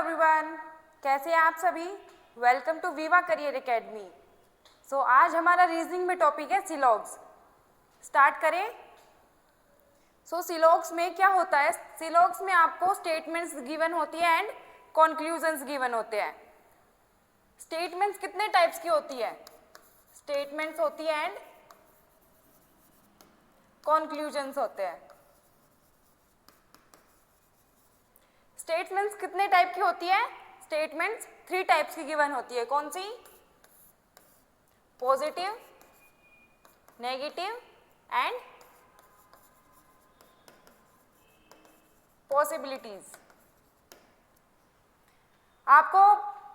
Everyone, कैसे हैं आप सभी। वेलकम टू विवा करियर एकेडमी। सो आज हमारा रीजनिंग में टॉपिक है सिलॉग्स। स्टार्ट करें। सिलॉग्स में क्या होता है, सिलॉग्स में आपको स्टेटमेंट्स गिवन होती है एंड कॉन्क्लूजन्स गिवन होते हैं। स्टेटमेंट्स कितने टाइप्स की होती है, स्टेटमेंट्स होती है एंड कॉन्क्लूजन्स होते हैं। स्टेटमेंट्स कितने टाइप की होती है, स्टेटमेंट्स 3 टाइप्स की गिवन होती है। कौन सी? Positive, negative and possibilities. आपको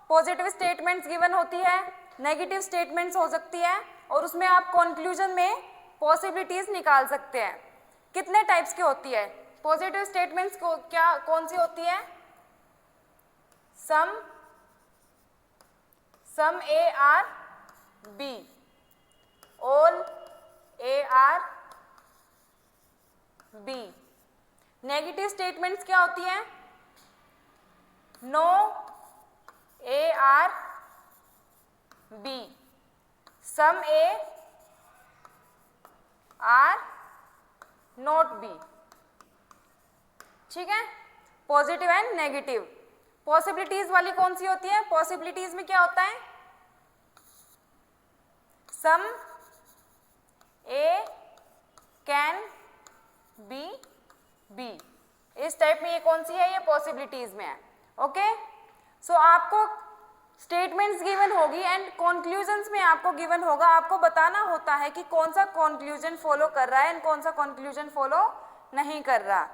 पॉजिटिव स्टेटमेंट्स गिवन होती है, नेगेटिव स्टेटमेंट्स हो सकती है और उसमें आप कंक्लूजन में पॉसिबिलिटीज निकाल सकते हैं। कितने टाइप्स की होती है पॉजिटिव स्टेटमेंट्स को, क्या कौन सी होती है? Some A are B, all A are B. Negative statements क्या होती हैं? No A are B, some A are not B. ठीक है, पॉजिटिव एंड नेगेटिव। पॉसिबिलिटीज वाली कौन सी होती है? पॉसिबिलिटीज में क्या होता है? Some A can be B. इस टाइप में ये कौन सी है? ये पॉसिबिलिटीज में है। ओके, सो आपको स्टेटमेंट्स गिवन होगी एंड कंक्लूजन्स में आपको गिवन होगा। आपको बताना होता है कि कौन सा कंक्लूजन फॉलो कर रहा है एंड कौन सा कंक्लूजन फॉलो नहीं कर रहा।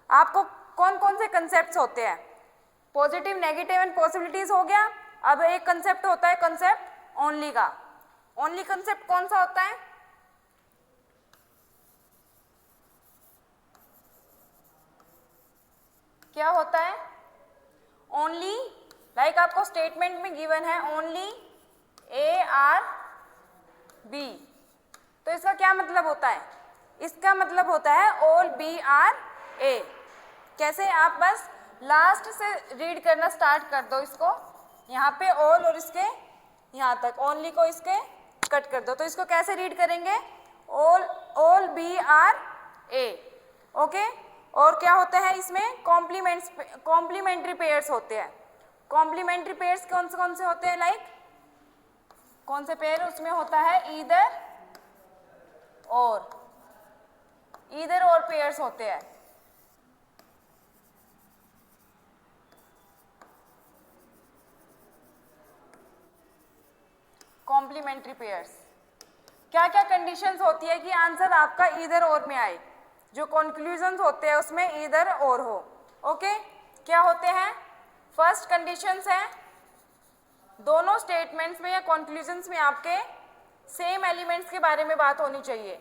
आपको कौन कौन से कंसेप्ट्स होते हैं? पॉजिटिव, नेगेटिव एंड पॉसिबिलिटीज हो गया। अब एक कंसेप्ट होता है कंसेप्ट ओनली का। ओनली कंसेप्ट कौन सा होता है? क्या होता है? ओनली, लाइक आपको स्टेटमेंट में गिवन है ओनली ए आर बी, तो इसका क्या मतलब होता है? इसका मतलब होता है ऑल बी आर ए। कैसे? आप बस लास्ट से रीड करना स्टार्ट कर दो इसको, यहाँ पे ऑल और इसके यहाँ तक ओनली को इसके कट कर दो, तो इसको कैसे रीड करेंगे? All B are A. Okay, और क्या होता है इसमें? कॉम्प्लीमेंट्री पेयर्स होते हैं। कॉम्प्लीमेंट्री पेयर्स कौन से होते हैं? लाइक कौन से पेयर उसमें होता है? ईदर और पेयर्स होते हैं। Complementary pairs. क्या क्या कंडीशंस होती है कि आंसर आपका ईदर और में आए? जो कंक्लूजन्स होते हैं उसमें ईदर और हो। ओके, क्या होते हैं? फर्स्ट कंडीशंस है दोनों स्टेटमेंट्स में या कंक्लूजन्स में आपके सेम एलिमेंट्स के बारे में बात होनी चाहिए,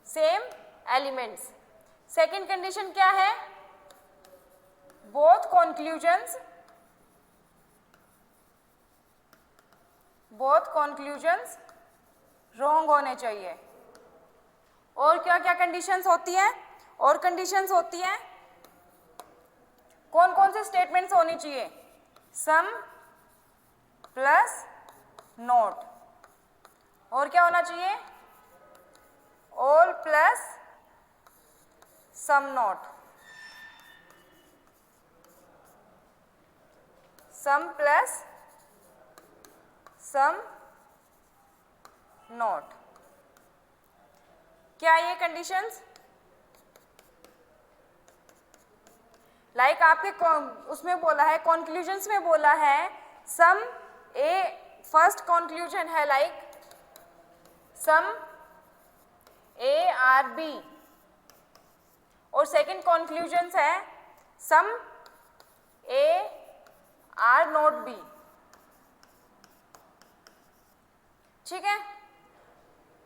सेम एलिमेंट्स। सेकंड कंडीशन क्या है? बोथ कंक्लूजन्स रॉन्ग होने चाहिए। और क्या क्या कंडीशंस होती हैं? और कंडीशंस होती हैं कौन कौन से स्टेटमेंट्स होनी चाहिए? Some plus not. और क्या होना चाहिए? All plus some not. Some plus some not. क्या ये कंडीशंस? लाइक आपके उसमें बोला है, कंक्लूजन्स में बोला है सम ए, फर्स्ट कंक्लूजन है like some A are B, और सेकंड कंक्लूजन है some A are not B. ठीक है,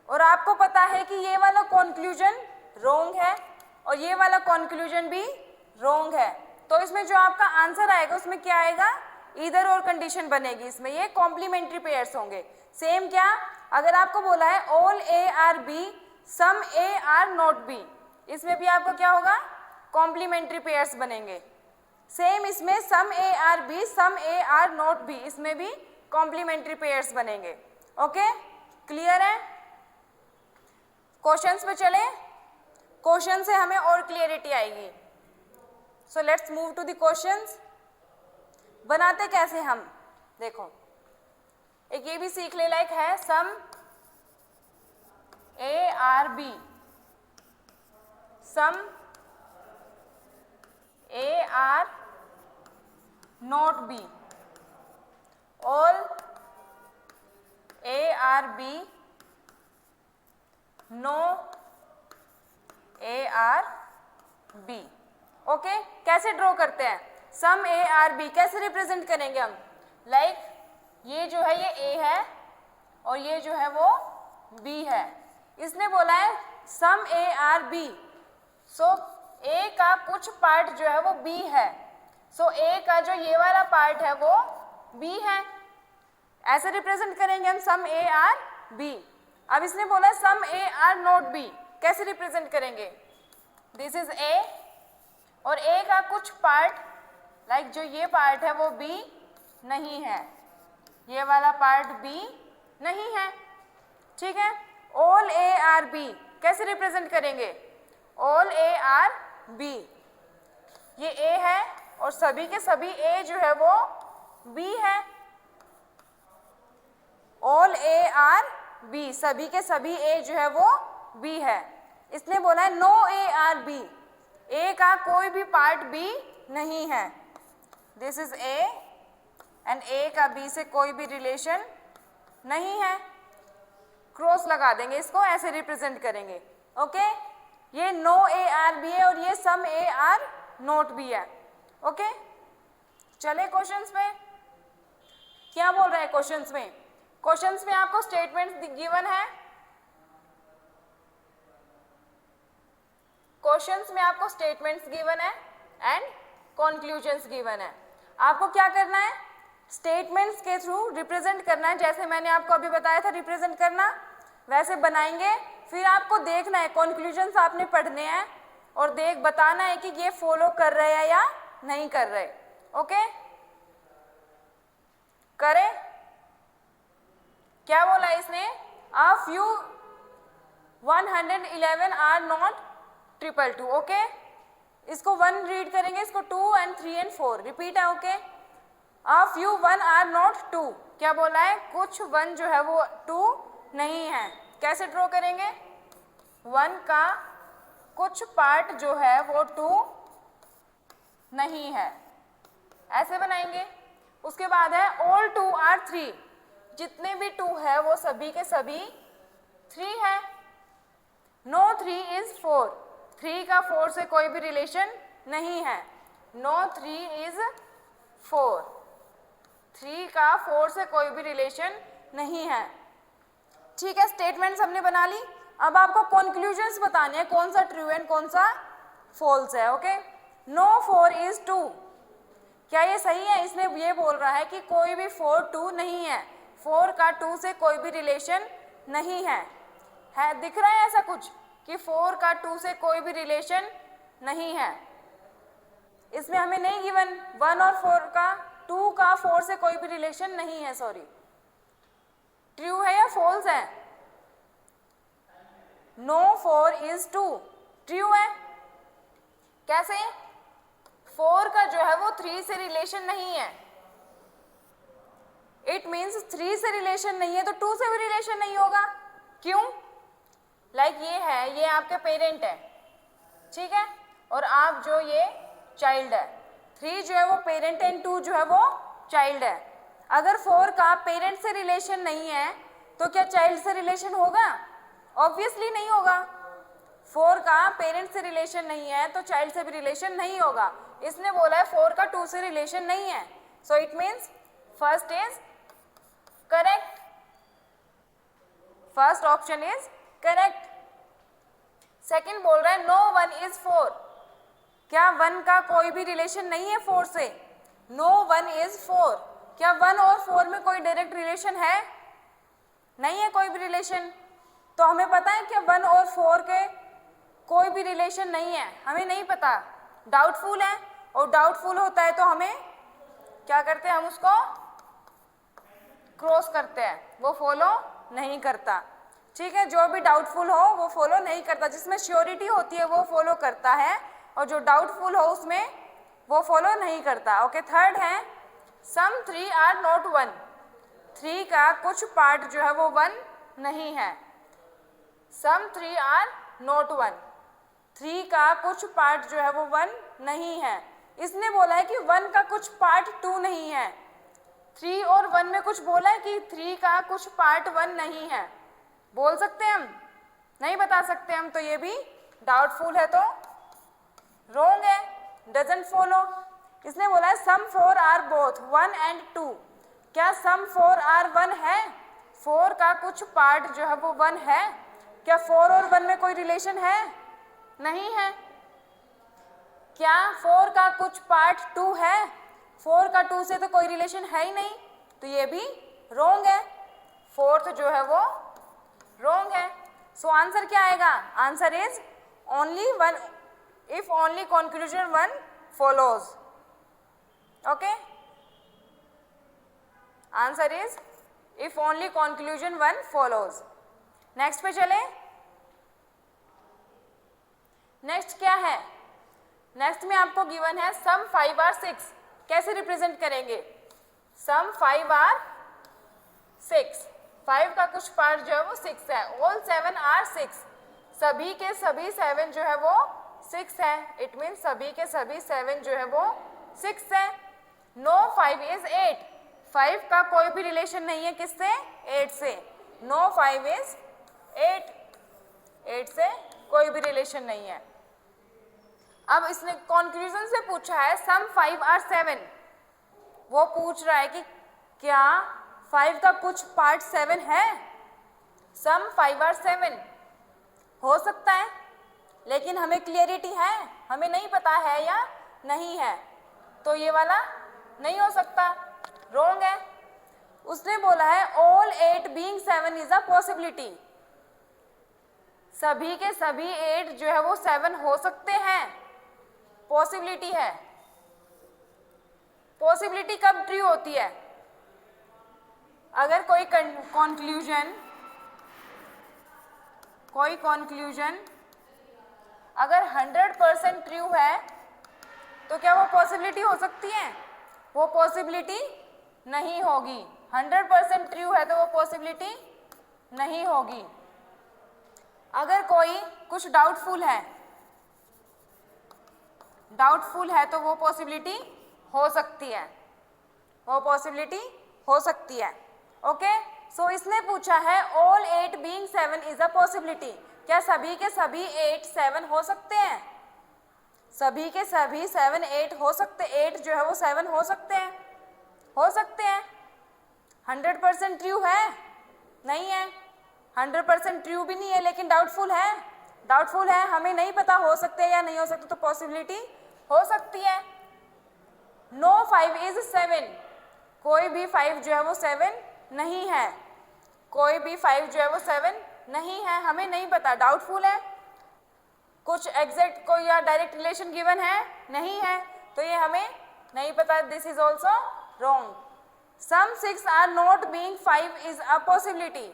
और आपको पता है कि ये वाला कंक्लूजन रॉन्ग है और ये वाला कंक्लूजन भी रॉन्ग है, तो इसमें जो आपका आंसर आएगा उसमें क्या आएगा? ईदर और कंडीशन बनेगी। इसमें ये कॉम्प्लीमेंट्री पेयर्स होंगे। सेम क्या? अगर आपको बोला है all A are B, some A are not B, इसमें भी आपको क्या होगा? कॉम्प्लीमेंट्री पेयर्स बनेंगे। सेम इसमें some A are B, some A are not B, इसमें भी कॉम्प्लीमेंट्री पेयर्स बनेंगे। ओके, क्लियर है? क्वेश्चंस पे चले, क्वेश्चन से हमें और क्लियरिटी आएगी। So let's move to the questions. बनाते कैसे हम, देखो एक ये भी सीखने लायक है, some A are B, some A are not B, all A are B, no A are B. Okay, कैसे ड्रॉ करते हैं? सम ए आर बी कैसे रिप्रेजेंट करेंगे हम? लाइक ये जो है ये ए है और ये जो है वो बी है। इसने बोला है सम ए आर बी, सो ए का कुछ पार्ट जो है वो बी है, सो ए का जो ये वाला पार्ट है वो बी है। ऐसे रिप्रेजेंट करेंगे हम सम ए आर बी। अब इसने बोला सम ए आर नॉट बी, कैसे रिप्रेजेंट करेंगे? दिस इज ए और ए का कुछ पार्ट, लाइक जो ये पार्ट है वो बी नहीं है, ये वाला पार्ट बी नहीं है, ठीक है। ऑल ए आर बी कैसे रिप्रेजेंट करेंगे? ऑल ए आर बी, ये ए है और सभी के सभी ए जो है वो बी है। ऑल ए आर बी, सभी के सभी ए जो है वो बी है। इसने बोला है नो ए आर बी, ए का कोई भी पार्ट बी नहीं है। दिस इज ए एंड ए का बी से कोई भी रिलेशन नहीं है। क्रॉस लगा देंगे, इसको ऐसे रिप्रेजेंट करेंगे। ओके, ये नो ए आर बी है और ये सम ए आर नॉट बी है। ओके, चले क्वेश्चंस पे। क्या बोल रहे हैं क्वेश्चंस में? क्वेश्चंस में आपको स्टेटमेंट्स गिवन है, क्वेश्चंस में आपको स्टेटमेंट्स गिवन है एंड कंक्लूजन्स गिवन है। आपको क्या करना है? स्टेटमेंट्स के थ्रू रिप्रेजेंट करना है, जैसे मैंने आपको अभी बताया था रिप्रेजेंट करना, वैसे बनाएंगे। फिर आपको देखना है, कंक्लूजन्स आपने पढ़ने हैं और बताना है कि ये फॉलो कर रहे हैं या नहीं कर रहे। ओके, करें? क्या बोला इसने? A few 111 are not 222। Okay, इसको 1 रीड करेंगे, इसको 2 and 3 and 4 रिपीट है। Okay, a few 1 are not 2, क्या बोला है? कुछ 1 जो है वो 2 नहीं है। कैसे ड्रॉ करेंगे? 1 का कुछ पार्ट जो है वो 2 नहीं है, ऐसे बनाएंगे। उसके बाद है ऑल 2 आर 3, जितने भी 2 है वो सभी के सभी 3 है। नो 3 इज 4, 3 का 4 से कोई भी रिलेशन नहीं है। नो 3 इज 4, 3 का 4 से कोई भी रिलेशन नहीं है। ठीक है, स्टेटमेंट्स हमने बना ली। अब आपको कंक्लूजन्स बताने हैं, कौन सा ट्रू एंड कौन सा फॉल्स है। ओके, नो 4 इज 2, क्या ये सही है? इसने ये बोल रहा है कि कोई भी 4 2 नहीं है, 4 का 2 से कोई भी रिलेशन नहीं है। दिख रहा है ऐसा कुछ कि 4 का 2 से कोई भी रिलेशन नहीं है? इसमें हमें नहीं गिवन 1 और 4 का, 2 का 4 से कोई भी रिलेशन नहीं है। सॉरी, ट्रू है या फॉल्स है? नो 4 इज 2, ट्रू है। कैसे? 4 का जो है वो 3 से रिलेशन नहीं है। इट मीन्स 3 से रिलेशन नहीं है तो 2 से भी रिलेशन नहीं होगा। क्यों? लाइक ये है, ये आपके पेरेंट है, ठीक है, और आप जो ये चाइल्ड है। 3 जो है वो पेरेंट एंड 2 जो है वो चाइल्ड है। अगर 4 का पेरेंट से रिलेशन नहीं है तो क्या चाइल्ड से रिलेशन होगा? ऑब्वियसली नहीं होगा। 4 का पेरेंट से रिलेशन नहीं है तो चाइल्ड से भी रिलेशन नहीं होगा। इसने बोला है 4 का 2 से रिलेशन नहीं है, so it means first is correct, first option is correct. Second बोल रहा है नो 1 इज 4, क्या 1 का कोई भी रिलेशन नहीं है 4 से? नो 1 इज 4, क्या 1 और 4 में कोई डायरेक्ट रिलेशन है? नहीं है कोई भी रिलेशन। तो हमें पता है कि 1 और 4 के कोई भी रिलेशन नहीं है, हमें नहीं पता, डाउटफुल है। और डाउटफुल होता है तो हमें क्या करते हैं, हम उसको क्रॉस करते हैं, वो फॉलो नहीं करता। ठीक है, जो भी डाउटफुल हो वो फॉलो नहीं करता, जिसमें श्योरिटी होती है वो फॉलो करता है, और जो डाउटफुल हो उसमें वो फॉलो नहीं करता। ओके, थर्ड है सम 3 आर नॉट 1, 3 का कुछ पार्ट जो है वो 1 नहीं है। सम 3 आर नॉट 1, 3 का कुछ पार्ट जो है वो 1 नहीं है। इसने बोला है कि 1 का कुछ पार्ट 2 नहीं है। 3 और 1 में कुछ बोला है कि 3 का कुछ पार्ट 1 नहीं है। बोल सकते हैं हम? नहीं बता सकते हम, तो ये भी डाउटफुल है, तो रॉन्ग है, डजंट फॉलो। इसने बोला है सम 4 आर बोथ 1 एंड 2, क्या सम 4 आर 1 है? 4 का कुछ पार्ट जो है वो 1 है। क्या 4 और 1 में कोई रिलेशन है? नहीं है। क्या 4 का कुछ पार्ट 2 है? 4 का 2 से तो कोई रिलेशन है ही नहीं, तो ये भी रॉन्ग है, फोर्थ जो है वो रॉन्ग है। सो आंसर क्या आएगा? Answer is only 1 if only conclusion 1 follows. Okay, answer is if only conclusion 1 follows. Next पे चले। नेक्स्ट क्या है? नेक्स्ट में आपको गिवन है सम 5 आर 6, कैसे रिप्रेजेंट करेंगे? सम 5 आर 6, 5 का कुछ पार्ट जो है वो 6 है। ऑल 7 आर 6, सभी के सभी 7 जो है वो 6 है। इट मीन सभी के सभी 7 जो है वो 6 है। नो 5 इज 8, 5 का कोई भी रिलेशन नहीं है किससे? 8 से। नो 5 इज 8, 8 से कोई भी रिलेशन नहीं है। अब इसने कंक्लूजन से पूछा है सम 5 आर 7, वो पूछ रहा है कि क्या 5 का कुछ पार्ट 7 है? सम 5 आर 7 हो सकता है, लेकिन हमें क्लियरिटी है, हमें नहीं पता है या नहीं है, तो ये वाला नहीं हो सकता, रॉन्ग है। उसने बोला है all 8 being 7 is a possibility, सभी के सभी 8 जो है वो 7 हो सकते हैं, पॉसिबिलिटी है। पॉसिबिलिटी कब ट्रू होती है? अगर कोई कंक्लूजन अगर 100% ट्रू है तो क्या वो पॉसिबिलिटी हो सकती है? वो पॉसिबिलिटी नहीं होगी। 100% ट्रू है तो वो पॉसिबिलिटी नहीं होगी। अगर कोई कुछ डाउटफुल है तो वो पॉसिबिलिटी हो सकती है, वो पॉसिबिलिटी हो सकती है। ओके, सो इसने पूछा है all 8 being 7 is a possibility, क्या सभी के सभी 8 7 हो सकते हैं? सभी के सभी 7 8 हो सकते, 8 जो है वो 7 हो सकते हैं, हो सकते हैं। 100% ट्रू है? नहीं है। 100% ट्रू भी नहीं है, लेकिन डाउटफुल है, डाउटफुल है, हमें नहीं पता हो सकते हैं या नहीं हो सकते, तो पॉसिबिलिटी हो सकती है। नो 5 इज 7, कोई भी 5 जो है वो 7 नहीं है, कोई भी 5 जो है वो 7 नहीं है, हमें नहीं पता, डाउटफुल है। कुछ एग्जैक्ट कोई या डायरेक्ट रिलेशन गिवन है? नहीं है, तो ये हमें नहीं पता, this is also wrong. Some 6 are not being 5 is a possibility,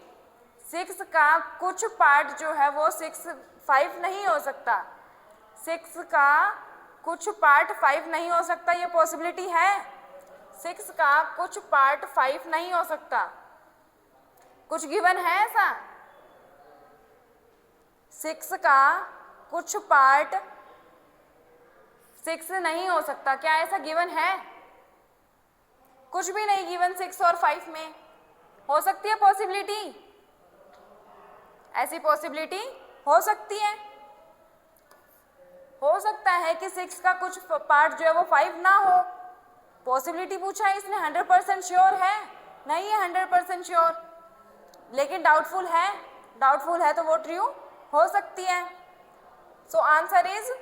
6 का कुछ पार्ट जो है वो 5 नहीं हो सकता, 6 का कुछ पार्ट 5 नहीं हो सकता, ये पॉसिबिलिटी है। 6 का कुछ पार्ट 5 नहीं हो सकता, कुछ गिवन है ऐसा? 6 का कुछ पार्ट 6 नहीं हो सकता, क्या ऐसा गिवन है? कुछ भी नहीं गिवन 6 और 5 में। हो सकती है पॉसिबिलिटी, ऐसी पॉसिबिलिटी हो सकती है। हो सकता है कि 6 का कुछ पार्ट जो है वो 5 ना हो, पॉसिबिलिटी पूछा है इसने। 100% श्योर है? नहीं है 100% श्योर, लेकिन डाउटफुल है, डाउटफुल है तो वो ट्रू हो सकती है। So answer is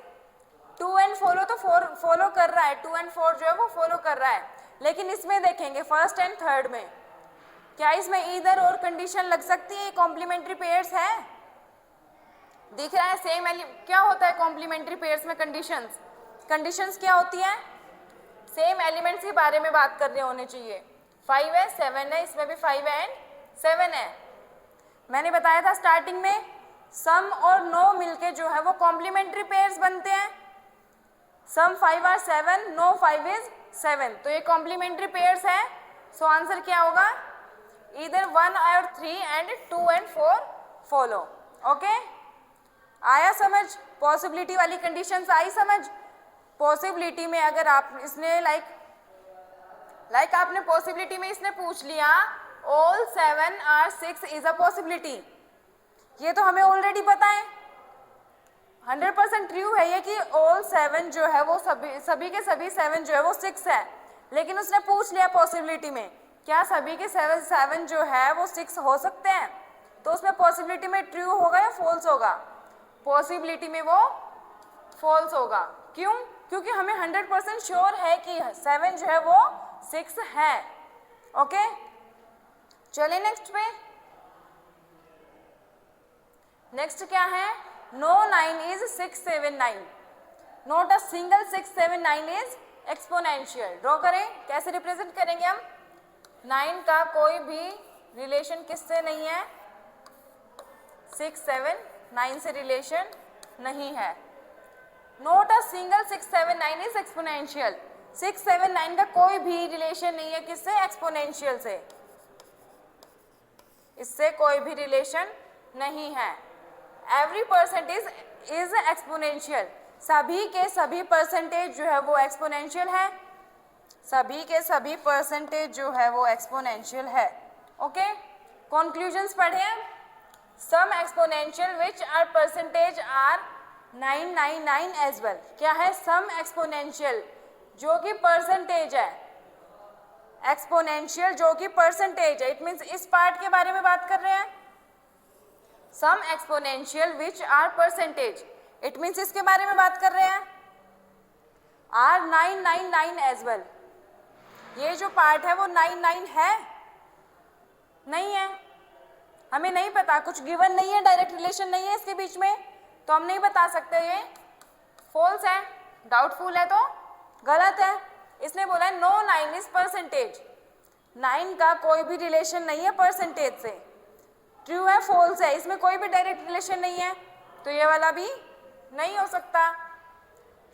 2 and follow, तो 4 फॉलो कर रहा है, 2 एंड 4 जो है वो फॉलो कर रहा है। लेकिन इसमें देखेंगे फर्स्ट एंड थर्ड में, क्या इसमें ईदर और कंडीशन लग सकती है? कॉम्प्लीमेंट्री पेयर्स है, दिख रहा है सेम। क्या होता है कॉम्प्लीमेंट्री पेयर्स में कंडीशंस? कंडीशंस क्या होती हैं? सेम एलिमेंट्स के बारे में बात कर रहे होने चाहिए। 5 है, 7 है, इसमें भी 5 एंड 7 है। मैंने बताया था स्टार्टिंग में सम और नो मिलके जो है वो कॉम्प्लीमेंट्री पेयर्स बनते हैं। सम 5 आर 7, नो 5 इज 7, तो ये कॉम्प्लीमेंट्री पेयर्स है। सो आंसर क्या होगा? इधर 1 और 3 एंड 2 एंड 4 फॉलो। ओके, आया समझ? पॉसिबिलिटी वाली कंडीशंस आई समझ? पॉसिबिलिटी में अगर आप इसने लाइक आपने पॉसिबिलिटी में इसने पूछ लिया all 7 are 6 is a possibility, ये तो हमें ऑलरेडी पता है, 100% ट्रू है ये कि ऑल 7 जो है वो सभी के सभी 7 जो है वो 6 है। लेकिन उसने पूछ लिया पॉसिबिलिटी में क्या सभी के 7 जो है वो 6 हो सकते हैं, तो उसमें पॉसिबिलिटी में ट्रू होगा या फॉल्स होगा? पॉसिबिलिटी में वो फॉल्स होगा। क्यों? क्योंकि हमें 100% श्योर है कि 7 जो है वो 6 है। ओके, चलिए नेक्स्ट पे। नेक्स्ट क्या है? No 9 is 679, not a single 679 is exponential. Draw करें, कैसे रिप्रेजेंट करेंगे हम? 9 का कोई भी रिलेशन किससे नहीं है? 6, 7, 9 से रिलेशन नहीं है। Not a single 679 is exponential, 6, 7, 9 का कोई भी रिलेशन नहीं है किससे? एक्सपोनेंशियल से, इससे कोई भी रिलेशन नहीं है। एवरी परसेंटेज इज एक्सपोनेंशियल, सभी के सभी परसेंटेज जो है वो एक्सपोनेंशियल है, सभी के सभी परसेंटेज जो है वो एक्सपोनेंशियल है। ओके, कंक्लूजन्स पढ़े। Some exponential which are percentage are 999 as well. क्या है? सम एक्सपोनेंशियल जो कि परसेंटेज है, एक्सपोनेंशियल जो कि परसेंटेज है, इट मीन्स इस पार्ट के बारे में बात कर रहे हैं। Some exponential which are percentage, it means इसके बारे में बात कर रहे हैं। आर 999 एज वेल, ये जो पार्ट है वो 99 है? नहीं है, हमें नहीं पता, कुछ गिवन नहीं है, डायरेक्ट रिलेशन नहीं है इसके बीच में, तो हम नहीं बता सकते। ये फॉल्स है, डाउटफुल है, तो गलत है। इसने बोला है नो 9 इज परसेंटेज, 9 का कोई भी रिलेशन नहीं है परसेंटेज से। ट्रू है, फॉल्स है, इसमें कोई भी डायरेक्ट रिलेशन नहीं है, तो ये वाला भी नहीं हो सकता।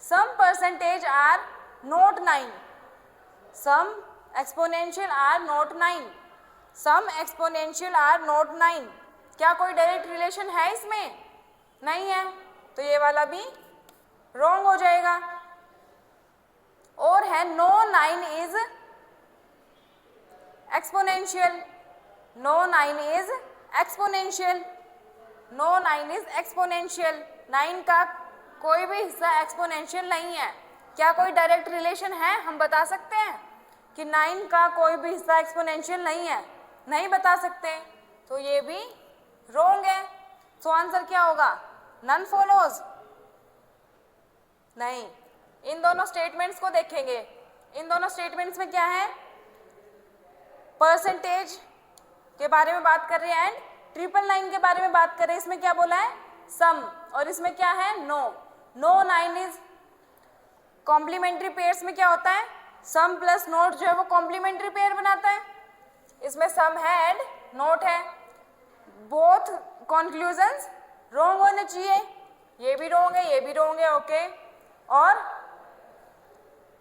Some percentage are not 9, some exponential are not 9, some exponential are not 9, क्या कोई डायरेक्ट रिलेशन है इसमें? नहीं है, तो ये वाला भी रॉन्ग हो जाएगा। और है no 9 is exponential, no 9 is exponential, no 9 is exponential, 9 का कोई भी हिस्सा एक्सपोनेंशियल नहीं है। क्या कोई डायरेक्ट रिलेशन है? हम बता सकते हैं कि 9 का कोई भी हिस्सा एक्सपोनेंशियल नहीं है? नहीं बता सकते, तो ये भी रॉन्ग है। सो आंसर क्या होगा? None follows. नहीं, इन दोनों स्टेटमेंट्स को देखेंगे, इन दोनों स्टेटमेंट्स में क्या है? परसेंटेज के बारे में बात कर रहे हैं एंड 999 के बारे में बात कर रहे हैं। इसमें क्या बोला है? सम, और इसमें क्या है? No. No 9 is complementary pairs में क्या होता है? सम प्लस नोट जो है वो कॉम्प्लीमेंट्री पेयर बनाता है, इसमें सम है एंड नोट है। बोथ कंक्लूजन्स रॉन्ग होने चाहिए, ये भी रॉन्ग है, ये भी रॉन्ग है। ओके, और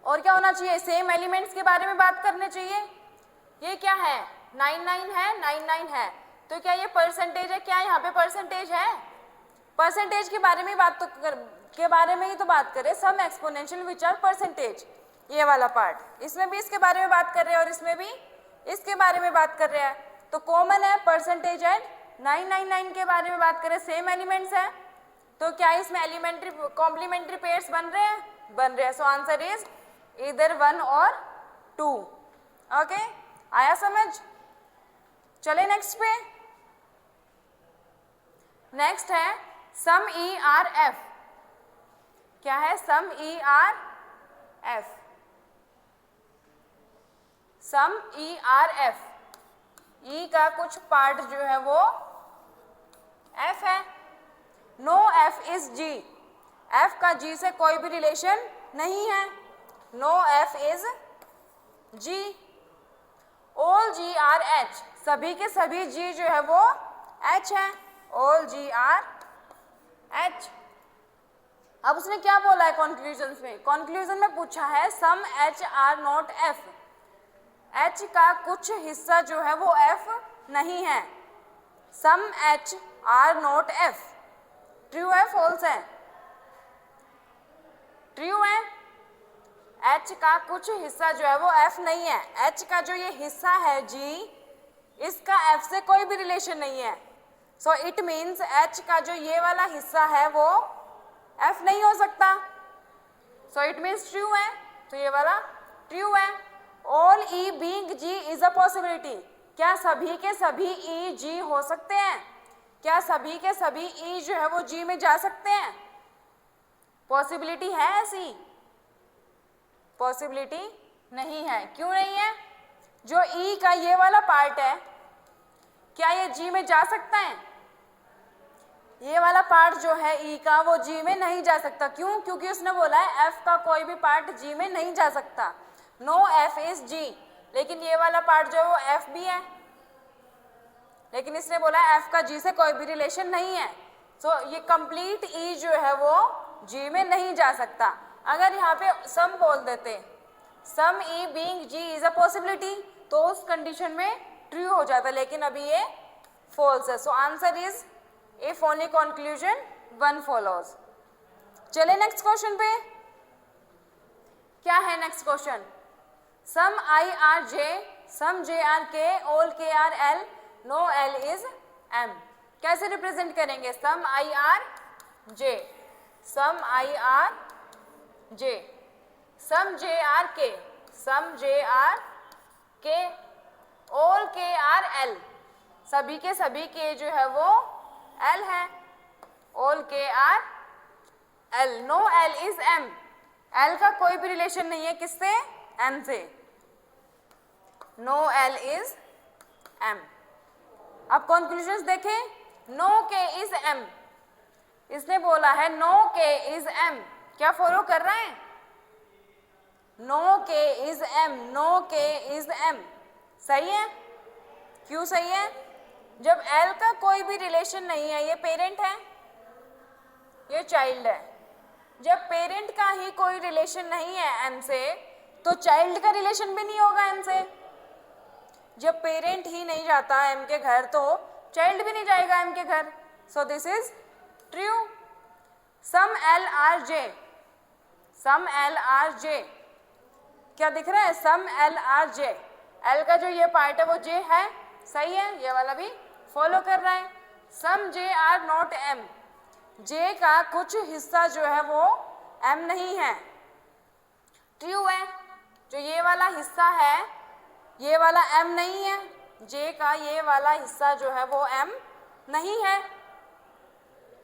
क्या होना चाहिए? सेम एलिमेंट्स के बारे में बात करने चाहिए। ये क्या है? 99 है, 99 है, तो क्या ये परसेंटेज है? क्या यहाँ पे परसेंटेज है? परसेंटेज के बारे में बात तो के बारे में ही तो बात करें। सम एक्सपोनेंशियल विच आर परसेंटेज, ये वाला पार्ट, इसमें भी इसके बारे में बात कर रहे हैं और इसमें भी इसके बारे में बात कर रहे हैं, तो कॉमन है परसेंटेज एंड 999 के बारे में बात करें, सेम एलिमेंट्स है, तो क्या इसमें एलिमेंट्री कॉम्प्लीमेंट्री पेयर्स बन रहे हैं? बन रहे हैं। सो आंसर इज इधर 1 और 2। ओके, आया समझ? चले नेक्स्ट पे। नेक्स्ट है सम ई आर एफ। क्या है? Some E are F, some E are F, E का कुछ पार्ट जो है वो एफ है। No F is G, F का जी से कोई भी रिलेशन नहीं है, no F is G, all G are H, सभी के सभी जी जो है वो एच है, ऑल जी आर एच। अब उसने क्या बोला है कंक्लूजन में, कंक्लूजन में पूछा है some H are not F, H का कुछ हिस्सा जो है वो एफ नहीं है, some H are not F, true है फॉल्स है? ट्रू है, एच का कुछ हिस्सा जो है वो एफ नहीं है, एच का जो ये हिस्सा है जी, इसका एफ से कोई भी रिलेशन नहीं है, सो इट मीन्स एच का जो ये वाला हिस्सा है वो एफ नहीं हो सकता, सो इट मीन्स ट्रू है, तो ये वाला ट्रू है। All E being G is a possibility, क्या सभी के सभी ई जी हो सकते हैं? क्या सभी के सभी ई जो है वो जी में जा सकते हैं? पॉसिबिलिटी है ऐसी? पॉसिबिलिटी नहीं है। क्यों नहीं है? जो ई का ये वाला पार्ट है, क्या ये जी में जा सकता है? ये वाला पार्ट जो है ई का वो जी में नहीं जा सकता। क्यों? क्योंकि उसने बोला है एफ का कोई भी पार्ट जी में नहीं जा सकता, नो एफ इज जी, लेकिन ये वाला पार्ट जो है वो एफ भी है, लेकिन इसने बोला है एफ का जी से कोई भी रिलेशन नहीं है, सो ये कंप्लीट ई जो है वो जी में नहीं जा सकता। अगर यहाँ पे सम बोल देते, some E being G is a possibility, तो उस कंडीशन में ट्रू हो जाता, लेकिन अभी ये फॉल्स है, so answer is if only conclusion one follows. चले नेक्स्ट क्वेश्चन पे, क्या है next question? Some I are J, some J are K, all K are L, no L is M, कैसे रिप्रेजेंट करेंगे? Some I are J, some I are J, some J are K, some J are K, all K are L, सभी के सभी के जो है वो L है, all K are L, no L is M, L का कोई भी रिलेशन नहीं है किससे? एम से, नो एल इज एम। अब कंक्लूजन्स देखें, नो के इज एम, इसने बोला है नो के इज एम, क्या फॉलो कर रहे हैं? No K is M, no K is M, सही है? क्यों सही है? जब एल का कोई भी रिलेशन नहीं है, ये पेरेंट है, ये चाइल्ड है, जब पेरेंट का ही कोई रिलेशन नहीं है एम से, तो चाइल्ड का रिलेशन भी नहीं होगा एम से। जब पेरेंट ही नहीं जाता एम के घर, तो चाइल्ड भी नहीं जाएगा एम के घर, so this is true. Some L are J, some L are J, क्या दिख रहा है? Some L are J, L का जो ये पार्ट है वो जे है, सही है, ये वाला भी फॉलो कर रहा है। सम जे आर नॉट एम, जे का कुछ हिस्सा जो है वो एम नहीं है, ट्रू है, जो ये वाला हिस्सा है ये वाला एम नहीं है, जे का ये वाला हिस्सा जो है वो एम नहीं है,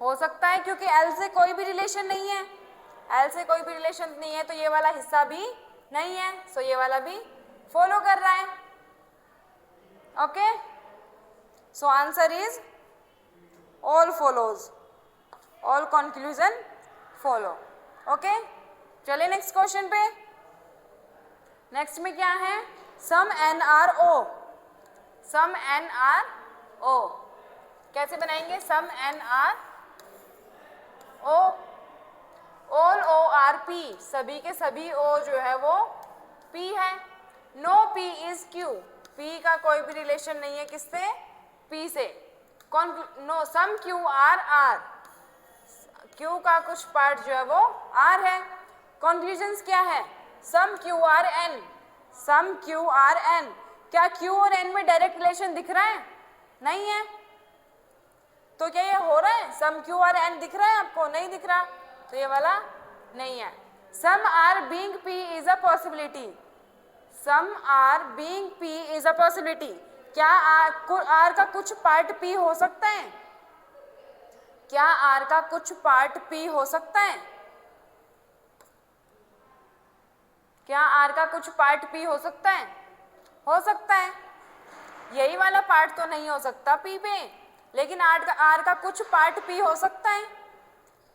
हो सकता है क्योंकि एल से कोई भी रिलेशन नहीं है, एल से कोई भी रिलेशन नहीं है तो ये वाला हिस्सा भी नहीं है, सो ये वाला भी फॉलो कर रहा है। Okay, so answer is all follows, all conclusion follow. Okay, चलिए नेक्स्ट क्वेश्चन पे। नेक्स्ट में क्या है? Some N are O, some N are O कैसे बनाएंगे? Some N are O, all O are P, सभी के सभी ओ जो है वो पी है, no P is Q, P का कोई भी रिलेशन नहीं है किससे? पी से। No some Q are R, Q का कुछ पार्ट जो है वो आर है। कंक्लूजन्स क्या है? सम Q are N, some Q are N, क्या क्यू और एन में डायरेक्ट रिलेशन दिख रहा है? नहीं है, तो क्या ये हो रहा है? सम क्यू आर एन दिख रहा है आपको? नहीं दिख रहा, तो ये वाला नहीं है। Some R being P is a possibility, some R being P is a possibility, क्या आर का कुछ पार्ट पी हो सकता है? क्या आर का कुछ पार्ट पी हो सकता है? क्या आर का कुछ पार्ट पी हो सकता है? हो सकता है, यही वाला पार्ट तो नहीं हो सकता पी पे, लेकिन आर का कुछ पार्ट पी हो सकता है,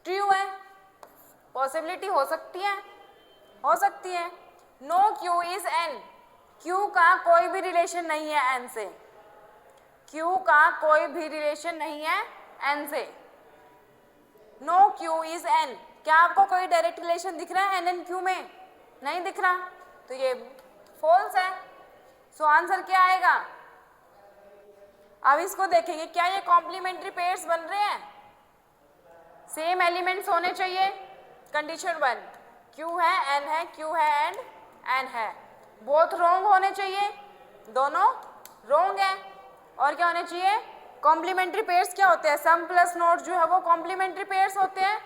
ट्रू है, पॉसिबिलिटी हो सकती है। हो सकती है। No Q is N, Q का कोई भी रिलेशन नहीं है एन से, क्यू का कोई भी रिलेशन नहीं है एन से। नो क्यू इज एन, क्या आपको कोई डायरेक्ट रिलेशन दिख रहा है एन एंड क्यू में? नहीं दिख रहा, तो ये फॉल्स है। सो आंसर क्या आएगा? अब इसको देखेंगे, क्या ये कॉम्प्लीमेंट्री पेयर्स बन रहे हैं? सेम एलिमेंट्स होने चाहिए, कंडीशन 1, क्यू है एन है, क्यू है एंड एन है। बोथ रोंग होने चाहिए, दोनों रोंग है। और क्या होने चाहिए? कॉम्प्लीमेंट्री पेयर्स क्या होते हैं? सम प्लस नोट जो है वो कॉम्प्लीमेंट्री पेयर्स होते हैं।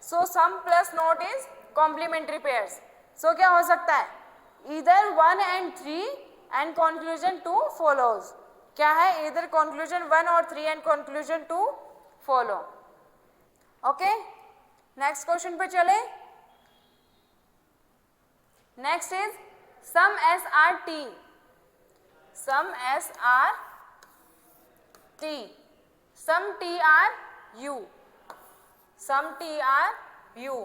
So some plus not is complementary pairs. So क्या हो सकता है? Either 1 and 3 and conclusion 2 follows. क्या है? ईदर कंक्लूजन 1 और 3 and conclusion 2 follow. Okay, next question पे चले। Next is some S are T, some S are T, some T are U, some T are U,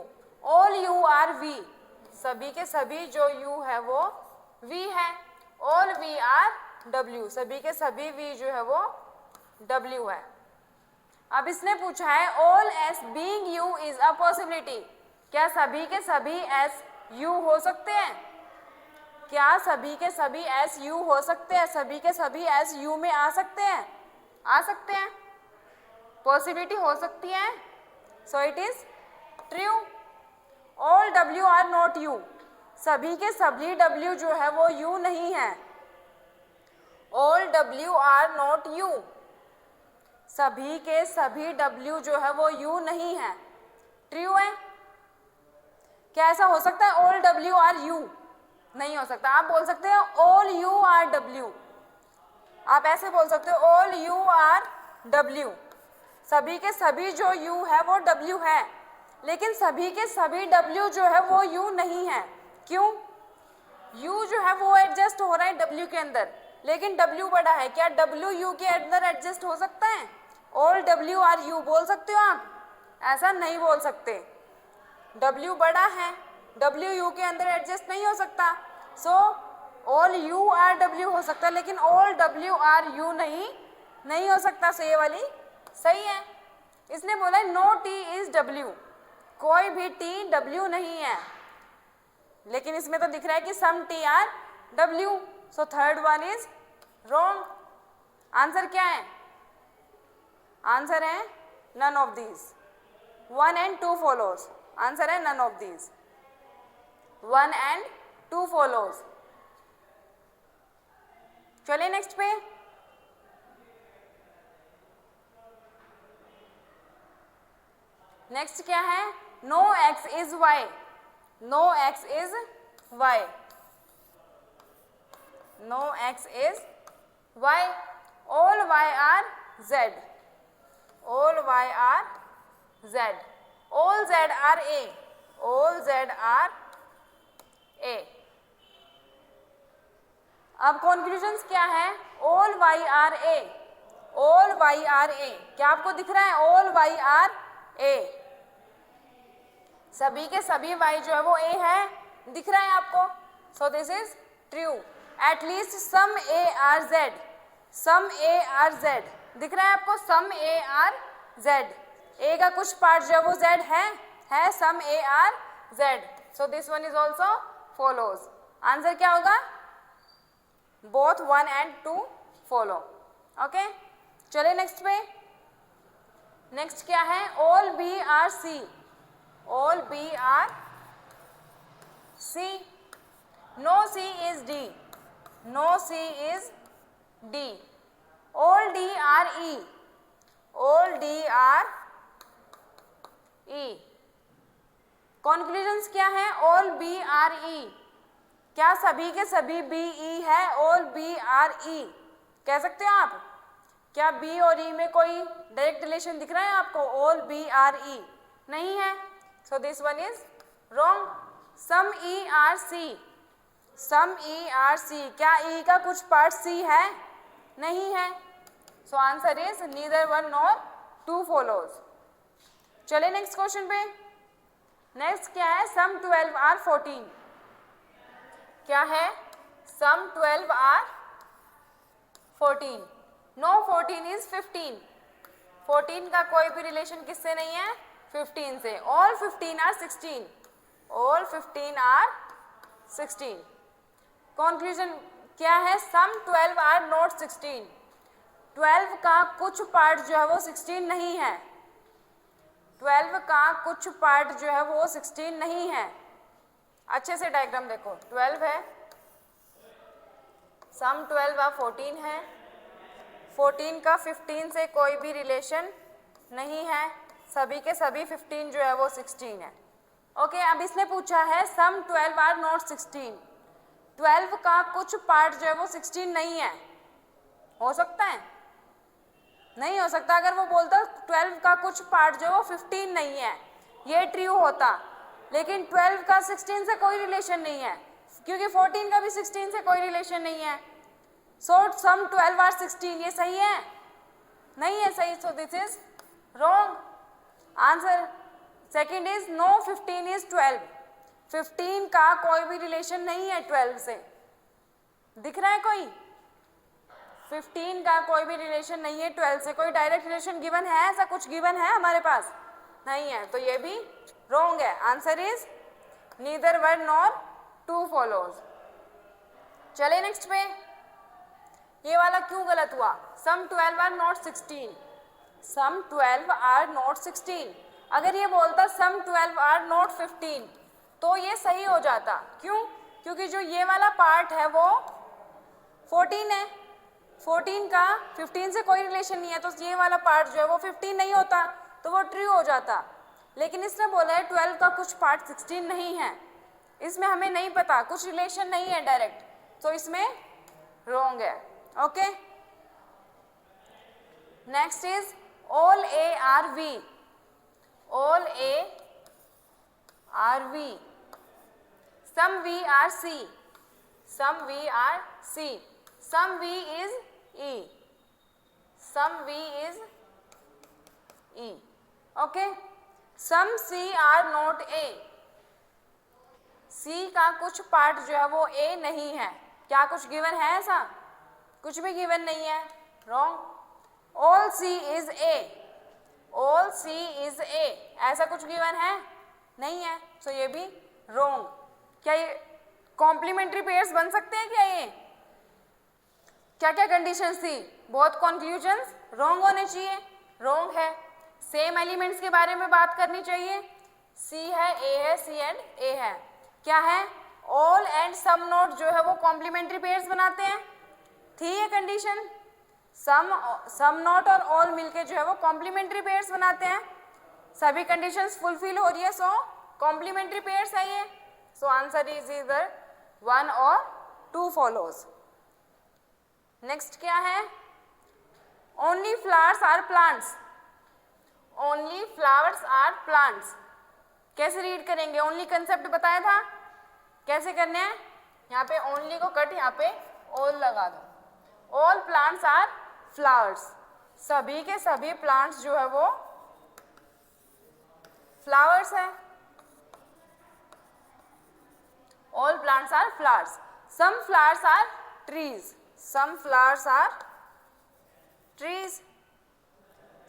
all U are V, सभी के सभी जो you है वो we है। ऑल वी आर डब्ल्यू, सभी के सभी वी जो है वो डब्ल्यू है। अब इसने पूछा है all S being you is a possibility, क्या सभी के सभी एस यू हो सकते हैं? क्या सभी के सभी एस यू हो सकते हैं? सभी के सभी एस यू में आ सकते हैं? आ सकते हैं, पॉसिबिलिटी हो सकती है। So it is true. All W R not you, सभी के सभी डब्ल्यू जो है वो यू नहीं है। All W R not you, सभी के सभी डब्ल्यू जो है वो यू नहीं है। ट्रू है। क्या ऐसा हो सकता है ऑल डब्ल्यू आर यू? नहीं हो सकता। आप बोल सकते हो ऑल यू आर डब्ल्यू, आप ऐसे बोल सकते हो ऑल यू आर डब्ल्यू, सभी के सभी जो यू है वो डब्ल्यू है, लेकिन सभी के सभी डब्ल्यू जो है वो यू नहीं है। क्यों? यू जो है वो एडजस्ट हो रहा है डब्ल्यू के अंदर, लेकिन डब्ल्यू बड़ा है। क्या डब्ल्यू यू के अंदर एडजस्ट हो सकता है? ऑल डब्ल्यू आर यू बोल सकते हो आप? ऐसा नहीं बोल सकते। डब्ल्यू बड़ा है, डब्ल्यू यू के अंदर एडजस्ट नहीं हो सकता। So all U R W हो सकता है, लेकिन ऑल डब्ल्यू आर यू नहीं हो सकता। सो ये वाली सही है। इसने बोला नो टी इज डब्ल्यू, कोई भी टी डब्ल्यू नहीं है, लेकिन इसमें तो दिख रहा है कि some T are W. So third one is wrong. Answer क्या है? आंसर है none of these. 1 and 2 follows। Answer है none of these, 1 and 2 follows। चलिए नेक्स्ट पे। नेक्स्ट क्या है? No X is Y, no X is Y, no X is Y, all Y are Z, all Y are Z, all Z are A, all Z are A. अब conclusions क्या है? All Y are A, all Y are A, क्या आपको दिख रहा है? All Y are ए, सभी के सभी y जो है वो a है, दिख रहा है आपको। So this is true. At least some a are z, some a are z, दिख रहा है आपको? Some a are z, a का कुछ पार्ट जो है वो z है some a are z। So this one is also follows. Answer क्या होगा? Both 1 and 2 follow. ओके, चलिए नेक्स्ट पे। नेक्स्ट क्या है? All B are C, all B are C, no C is D, no C is D, all D are E, all D are E। Conclusions क्या है? all B are E, क्या सभी के सभी B E है? all B are E कह सकते हो आप? क्या B और E में कोई डायरेक्ट रिलेशन दिख रहा है आपको? all B are E नहीं है। So this one is wrong. Some E are C, some E are C, क्या E का कुछ पार्ट C है? नहीं है। So answer is neither 1 nor 2 follows। चले नेक्स्ट क्वेश्चन पे। नेक्स्ट क्या है? Some 12 are 14, क्या है? सम 12 आर 14. No 14 is 15. 14 का कोई भी रिलेशन किससे नहीं है? 15 से. All 15 are 16. All 15 are 16. Conclusion क्या है? सम 12 आर नॉट 16. 12 का कुछ पार्ट जो है वो 16 नहीं है. 12 का कुछ पार्ट जो है वो 16 नहीं है. अच्छे से डायग्राम देखो. 12 है, सम 12 और 14 है. 14 का 15 से कोई भी रिलेशन नहीं है. सभी के सभी 15 जो है वो 16 है. ओके, अब इसने पूछा है सम 12 आर नॉट 16. 12 का कुछ पार्ट जो है वो 16 नहीं है. हो सकता है? नहीं हो सकता. अगर वो बोलता 12 का कुछ पार्ट जो है वो 15 नहीं है, ये ट्रू होता. लेकिन 12 का 16 से कोई रिलेशन नहीं है, क्योंकि 14 का भी 16 से कोई रिलेशन नहीं है. सो सम 12 आर 16, ये सही है? नहीं है सही. So this is wrong answer. Second is no 15 is 12. 15 का कोई भी रिलेशन नहीं है 12 से. दिख रहा है कोई? 15 का कोई भी रिलेशन नहीं है 12 से. कोई डायरेक्ट रिलेशन गिवन है? ऐसा कुछ गिवन है हमारे पास? नहीं है. तो ये भी रॉन्ग है. Answer is neither one nor two follows. चले नेक्स्ट पे. ये वाला क्यों गलत हुआ? Some 12 are not 16. Some 12 are not 16. अगर ये बोलता सम 12 आर नॉट 15 तो ये सही हो जाता. क्यों? क्योंकि जो ये वाला पार्ट है वो 14 है. 14 का 15 से कोई रिलेशन नहीं है, तो ये वाला पार्ट जो है वो 15 नहीं होता, तो वो ट्रू हो जाता. लेकिन इसने बोला है 12 का कुछ पार्ट 16 नहीं है. इसमें हमें नहीं पता, कुछ रिलेशन नहीं है डायरेक्ट, तो इसमें रॉन्ग है. Okay, next is all A are V. All A are V. Some V are C. Some V are C. Some V is E. Some V is E. Okay. Some C are not A. C का कुछ part जो है वो A नहीं है. क्या कुछ given है ऐसा? कुछ भी गिवन नहीं है. Wrong. All C is A. All C is A. ऐसा कुछ गिवन है? नहीं है. So ये भी wrong. क्या ये कॉम्प्लीमेंट्री पेयर्स बन सकते हैं क्या? ये क्या क्या कंडीशंस थी? बहुत कंक्लूजन्स रॉन्ग होने चाहिए. रॉन्ग है. सेम एलिमेंट्स के बारे में बात करनी चाहिए. सी है, ए है, सी एंड ए है. क्या है? ऑल एंड सम नॉट जो है वो कॉम्प्लीमेंट्री पेयर्स बनाते हैं. थी ये कंडीशन? सम नॉट और ऑल मिलके जो है वो कॉम्प्लीमेंट्री पेयर्स बनाते हैं. सभी कंडीशंस फुलफिल हो रही है, सो कॉम्प्लीमेंट्री पेयर्स है ये. सो आंसर इज इधर 1 और 2 फॉलोज. नेक्स्ट क्या है? Only flowers are plants. Only flowers are plants. कैसे रीड करेंगे? ओनली कंसेप्ट बताया था, कैसे करने हैं? यहाँ पे ओनली को कट, यहाँ पे ऑल लगा दो. All plants are flowers. सभी के सभी प्लांट्स जो है वो फ्लावर्स है. All plants are flowers. Some flowers are trees. Some flowers are trees.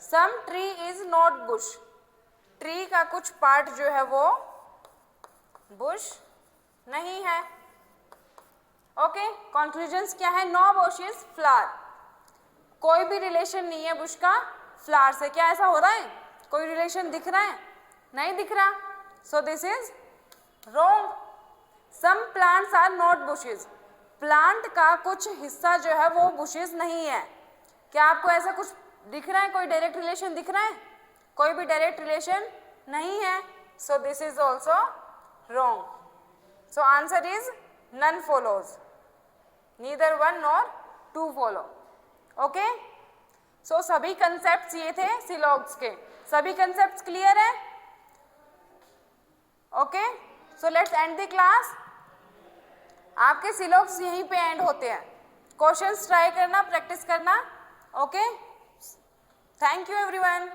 Some tree is not bush. Tree का कुछ पार्ट जो है वो bush नहीं है. ओके, कंक्लूजन्स क्या है? No bush is flower. कोई भी रिलेशन नहीं है बुश का फ्लावर से. क्या ऐसा हो रहा है? कोई रिलेशन दिख रहा है? नहीं दिख रहा. So this is wrong. Some plants are not bushes. Plant का कुछ हिस्सा जो है वो बुशेस नहीं है. क्या आपको ऐसा कुछ दिख रहा है? कोई डायरेक्ट रिलेशन दिख रहा है? कोई भी डायरेक्ट रिलेशन नहीं है. So this is also wrong. So answer is none follows. Neither 1 nor 2 follow. Okay, so सभी कंसेप्ट्स ये थे सिलॉग्स के. सभी कंसेप्ट्स क्लियर है? Okay, so let's end the class. आपके सिलॉग्स यहीं पे एंड होते हैं. क्वेश्चंस ट्राई करना, प्रैक्टिस करना. Okay, thank you everyone.